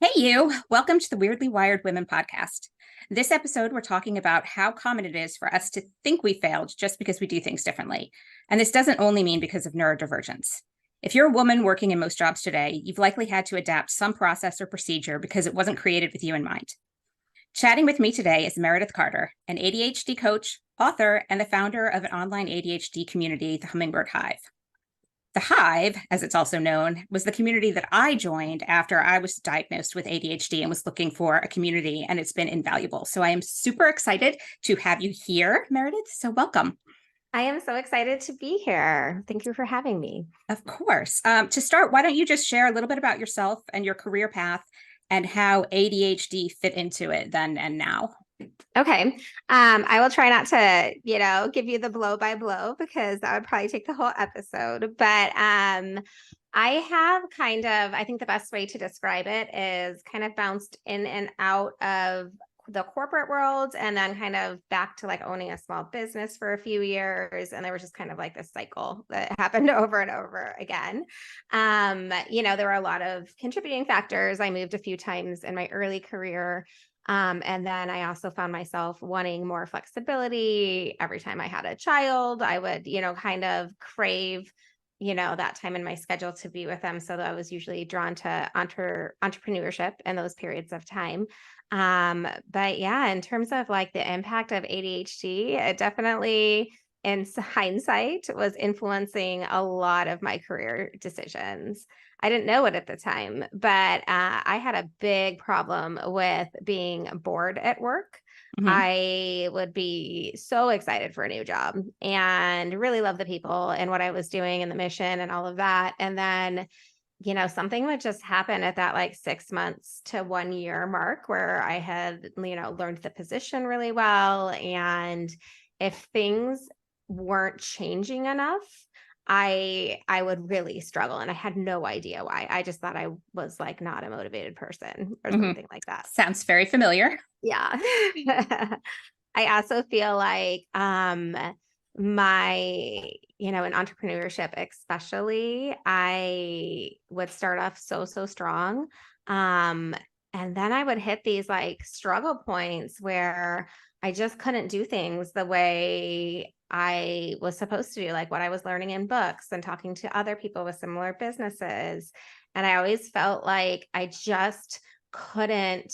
Hey, you. Welcome to the Weirdly Wired Women podcast. This episode, we're talking about how common it is for us to think we failed just because we do things differently. And this doesn't only mean because of neurodivergence. If you're a woman working in most jobs today, you've likely had to adapt some process or procedure because it wasn't created with you in mind. Chatting with me today is Meredith Carder, an ADHD coach, author, and the founder of an online ADHD community, the Hummingbird Hive. The Hive, as it's also known, was the community that I joined after I was diagnosed with ADHD and was looking for a community, and it's been invaluable. So I am super excited to have you here, Meredith. So welcome. I am so excited to be here. Thank you for having me. Of course. To start, why don't you just share a little bit about yourself and your career path and how ADHD fit into it then and now? Okay. I will try not to, give you the blow by blow because that would probably take the whole episode. But I have I think the best way to describe it is kind of bounced in and out of the corporate world and then kind of back to like owning a small business for a few years. And there was just kind of like this cycle that happened over and over again. There were a lot of contributing factors. I moved a few times in my early career. And then I also found myself wanting more flexibility. Every time I had a child, I would, kind of crave, that time in my schedule to be with them. So that I was usually drawn to entrepreneurship in those periods of time. But yeah, in terms of like the impact of ADHD, it definitely, in hindsight, was influencing a lot of my career decisions. I didn't know it at the time, but I had a big problem with being bored at work. Mm-hmm. I would be so excited for a new job and really love the people and what I was doing and the mission and all of that. And then, something would just happen at that like 6 months to 1 year mark where I had, learned the position really well. And if things weren't changing enough, I would really struggle, and I had no idea why. I just thought I was like not a motivated person or something like that. Sounds very familiar. Yeah. I also feel like my, in entrepreneurship especially, I would start off so strong. And then I would hit these like struggle points where I just couldn't do things the way I was supposed to do, like what I was learning in books and talking to other people with similar businesses. And I always felt like I just couldn't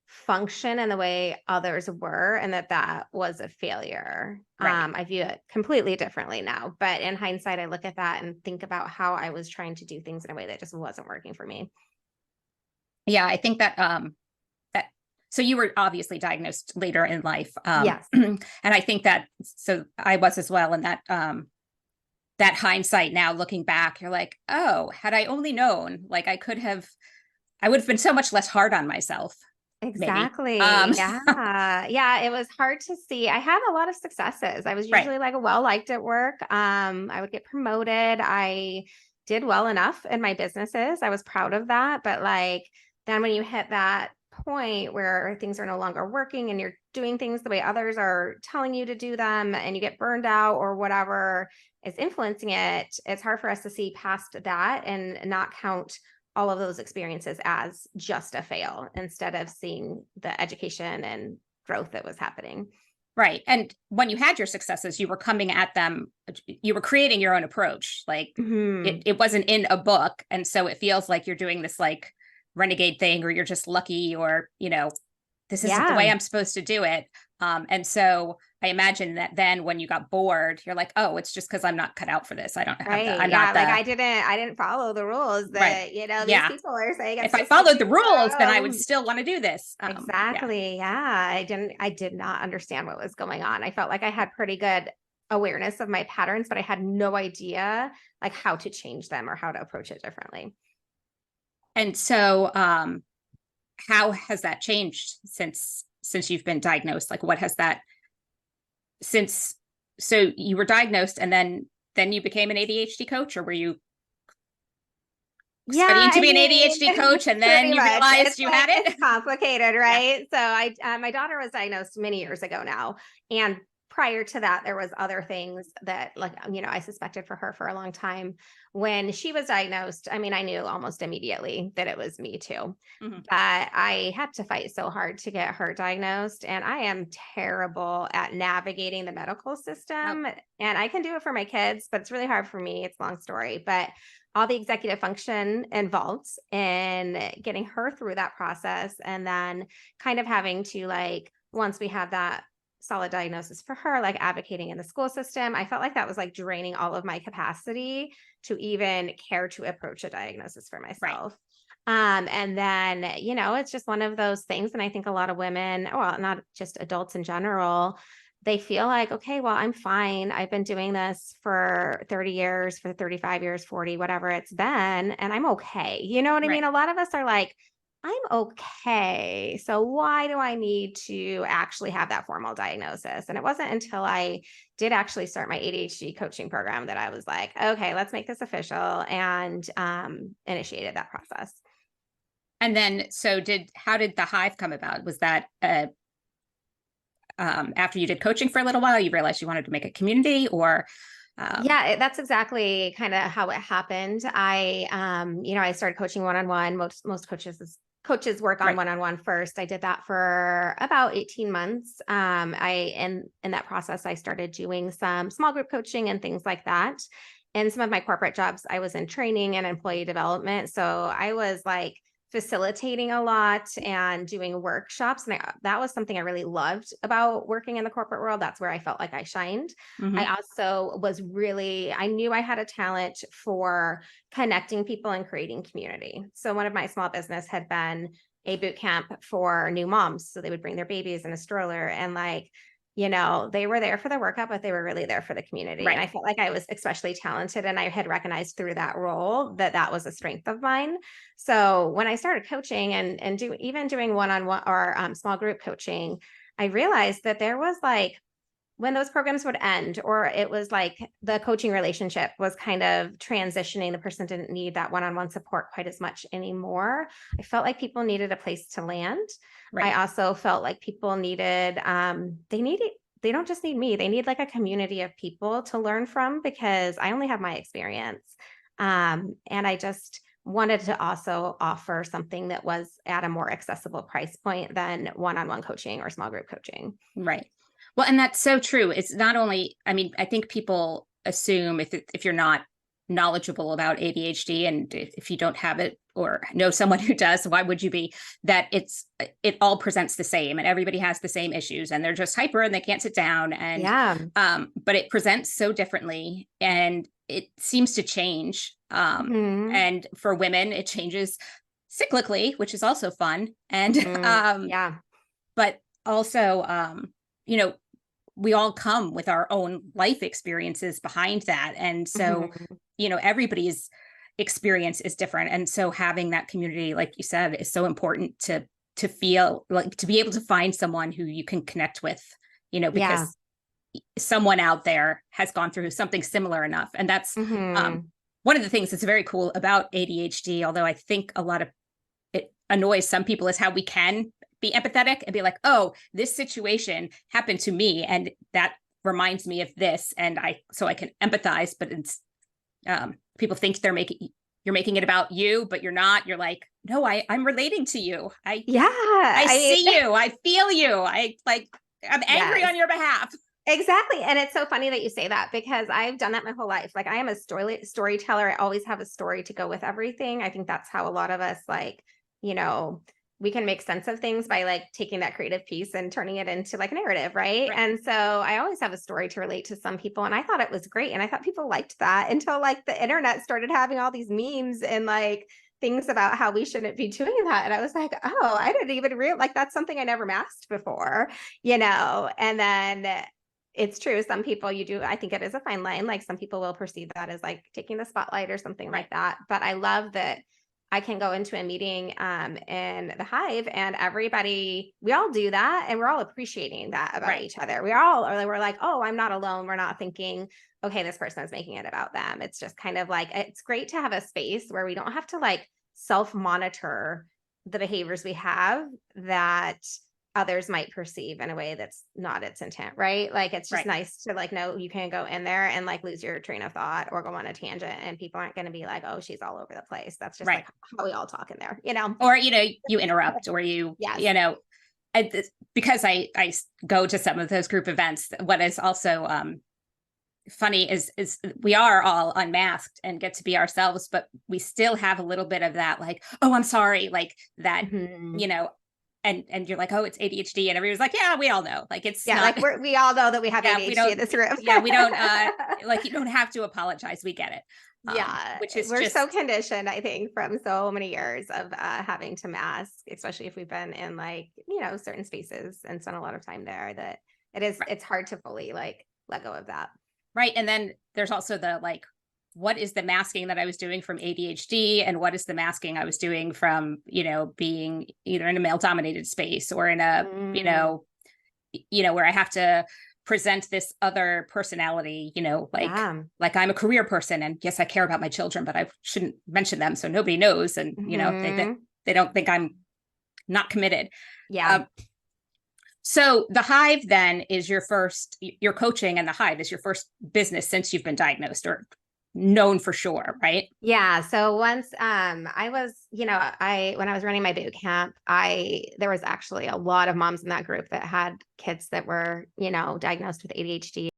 function in the way others were, and that was a failure. Right. I view it completely differently now, but in hindsight, I look at that and think about how I was trying to do things in a way that just wasn't working for me. Yeah, I think that so you were obviously diagnosed later in life. Yes. And I think that, so I was as well. And that hindsight now looking back, you're like, oh, had I only known, like I would have been so much less hard on myself. Exactly. Yeah. Yeah. It was hard to see. I had a lot of successes. I was usually like well liked at work. I would get promoted. I did well enough in my businesses. I was proud of that. But like, then when you hit that point where things are no longer working and you're doing things the way others are telling you to do them and you get burned out or whatever is influencing it, it's hard for us to see past that and not count all of those experiences as just a fail instead of seeing the education and growth that was happening. Right. And when you had your successes, you were coming at them, you were creating your own approach. Like it wasn't in a book. And so it feels like you're doing this like renegade thing, or you're just lucky, or, this isn't the way I'm supposed to do it. And so I imagine that then when you got bored, you're like, oh, it's just because I'm not cut out for this. I don't have that. I'm not like I didn't follow the rules that, these people are saying. If I followed the rules, then I would still want to do this. Exactly. Yeah. I did not understand what was going on. I felt like I had pretty good awareness of my patterns, but I had no idea like how to change them or how to approach it differently. And so, how has that changed since you've been diagnosed? Like, what has that so you were diagnosed and then you became an ADHD coach, or were you studying to be an ADHD coach and then you realized you had it? It's complicated, right? Yeah. So my daughter was diagnosed many years ago now. And prior to that, there was other things that like, I suspected for her for a long time. When she was diagnosed, I mean, I knew almost immediately that it was me too, Mhm. but I had to fight so hard to get her diagnosed. And I am terrible at navigating the medical Oh, system. And I can do it for my kids, but it's really hard for me. It's a long story, but all the executive function involved in getting her through that process. And then kind of having to like, once we had that solid diagnosis for her, like advocating in the school system, I felt like that was like draining all of my capacity to even care to approach a diagnosis for right. myself. And then, it's just one of those things. And I think a lot of women, well, not just adults in general, they feel like, okay, well, I'm fine. I've been doing this for 30 years, for 35 years, 40, whatever it's been, and I'm okay. You know what I Right. mean? A lot of us are like, I'm okay. So why do I need to actually have that formal diagnosis? And it wasn't until I did actually start my ADHD coaching program that I was like, okay, let's make this official, and initiated that process. And then, how did the Hive come about? Was that after you did coaching for a little while, you realized you wanted to make a community, or Yeah, that's exactly kind of how it happened. I started coaching one-on-one. Most coaches work on right? one-on-one first. I did that for about 18 months. In that process, I started doing some small group coaching and things like that. And some of my corporate jobs, I was in training and employee development. So I was like facilitating a lot and doing workshops. And that was something I really loved about working in the corporate world. That's where I felt like I shined. I Hmm. also I knew I had a talent for connecting people and creating community. So one of my small business had been a boot camp for new moms. So they would bring their babies in a stroller and they were there for the workout, but they were really there for the community. And Right. I felt like I was especially talented, and I had recognized through that role that that was a strength of mine. So when I started coaching and even doing one-on-one or small group coaching, I realized that there was like, when those programs would end, or it was like the coaching relationship was kind of transitioning, the person didn't need that one-on-one support quite as much anymore. I felt like people needed a place to land. I Right. also felt like people they don't just need me, they need like a community of people to learn from, because I only have my experience. And I just wanted to also offer something that was at a more accessible price point than one-on-one coaching or small group coaching. Right. Well, and that's so true. It's not only, I mean, I think people assume if you're not knowledgeable about ADHD, and if you don't have it or know someone who does, why would you be, that it all presents the same and everybody has the same issues and they're just hyper and they can't sit down, and Yeah. but it presents so differently and it seems to change. Mhm. And for women, it changes cyclically, which is also fun. And Yeah. but also, you know, we all come with our own life experiences behind that. And so, Mhm. everybody's experience is different. And so having that community, like you said, is so important to feel like, to be able to find someone who you can connect with, Yeah. because someone out there has gone through something similar enough. And that's Mhm. one of the things that's very cool about ADHD, although I think a lot of it annoys some people, is how we can be empathetic and be like, oh, this situation happened to me and that reminds me of this, and I can empathize. But it's people think you're making it about you, but you're not. You're like, no, I'm relating to you. i Yeah. i I see mean, you, I feel you, I'm angry yes. on your behalf. Exactly. And it's so funny that you say that, because I've done that my whole life. Like, I am a storyteller. I always have a story to go with everything. I think that's how a lot of us you know, we can make sense of things by like taking that creative piece and turning it into like a narrative, right? Right. And so I always have a story to relate to some people. And I thought it was great. And I thought people liked that until like the internet started having all these memes and like things about how we shouldn't be doing that. And I was like, oh, I didn't even realize, like, that's something I never masked before, and then it's true. Some people you do, I think it is a fine line. Like, some people will perceive that as like taking the spotlight or something Right. like that. But I love that I can go into a meeting in the Hive, and we all do that. And we're all appreciating that about Right. each other. We're like, oh, I'm not alone. We're not thinking, okay, this person is making it about them. It's just kind of like, it's great to have a space where we don't have to like self monitor the behaviors we have that others might perceive in a way that's not its intent, right? Like it's just Right. nice to like know you can go in there and like lose your train of thought or go on a tangent and people aren't going to be like, oh, she's all over the place. That's just Right. like how we all talk in there, you know? Or, you interrupt, or Yes. because I go to some of those group events. What is also funny is we are all unmasked and get to be ourselves, but we still have a little bit of that, like, oh, I'm sorry, like that, Mhm. and you're like, oh, it's ADHD, and everyone's like, yeah, we all know, like it's Yeah, not. like we all know that we have Yeah, we ADHD don't. in this room. Yeah, we don't. Like you don't have to apologize. We get it. Yeah, Which is we're so just conditioned, I think, from so many years of having to mask, especially if we've been in like, certain spaces and spent a lot of time there that right. it's hard to fully like let go of that. Right. And then there's also the like, what is the masking that I was doing from ADHD, and what is the masking I was doing from, being either in a male dominated space or in a, Mm, where I have to present this other personality, yeah. like I'm a career person, and yes, I care about my children, but I shouldn't mention them so nobody knows, and Hmm. they don't think I'm not committed. Yeah. Um, so the Hive then is your coaching, and the Hive is your first business since you've been diagnosed or known for sure, right? Yeah. So once I was, I when I was running my boot camp, there was actually a lot of moms in that group that had kids that were, diagnosed with ADHD.